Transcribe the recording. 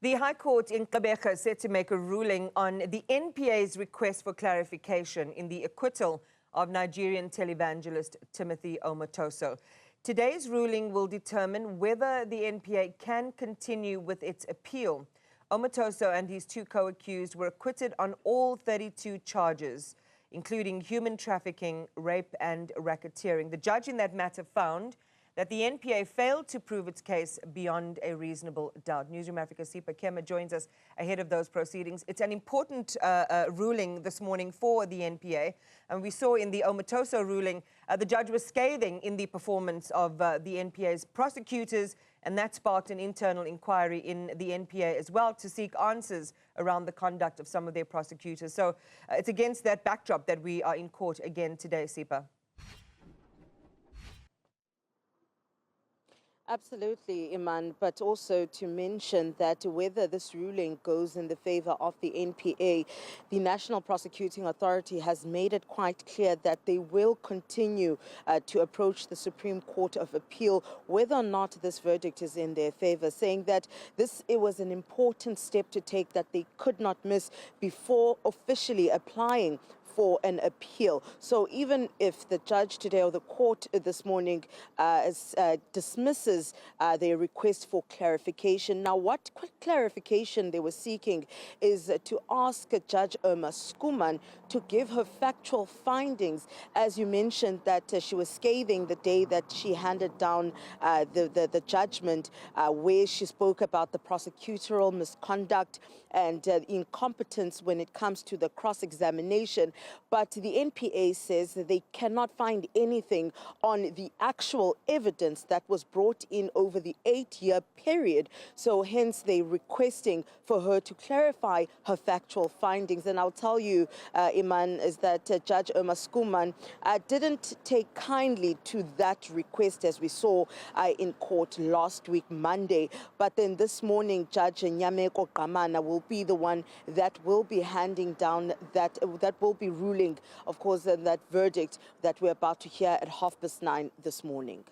The High Court in Gqeberha is set to make a ruling on the NPA's request for clarification in the acquittal of Nigerian televangelist Timothy Omotoso. Today's ruling will determine whether the NPA can continue with its appeal. Omotoso and his two co-accused were acquitted on all 32 charges, including human trafficking, rape and racketeering. The judge in that matter found that the NPA failed to prove its case beyond a reasonable doubt. Newzroom Afrika Sipha Kema joins us ahead of those proceedings. It's an important ruling this morning for the NPA. And we saw in the Omotoso ruling, the judge was scathing in the performance of the NPA's prosecutors, and that sparked an internal inquiry in the NPA as well to seek answers around the conduct of some of their prosecutors. So it's against that backdrop that we are in court again today, Sipha. Absolutely, Iman, but also to mention that whether this ruling goes in the favor of the NPA, the National Prosecuting Authority has made it quite clear that they will continue to approach the Supreme Court of Appeal, whether or not this verdict is in their favor, saying that it was an important step to take that they could not miss before officially applying for an appeal. So even if the judge today or the court this morning dismisses their request for clarification, now what clarification they were seeking is to ask Judge Irma Skuman to give her factual findings. As you mentioned that she was scathing the day that she handed down the judgment where she spoke about the prosecutorial misconduct and incompetence when it comes to the cross-examination. But the NPA says that they cannot find anything on the actual evidence that was brought in over the 8-year period. So hence they're requesting for her to clarify her factual findings. And I'll tell you, Iman, is that Judge Irma Skuman didn't take kindly to that request, as we saw in court last week, Monday. But then this morning, Judge Gqeberha will be the one that will be handing down that will be ruling, of course, that verdict that we're about to hear at 9:30 this morning.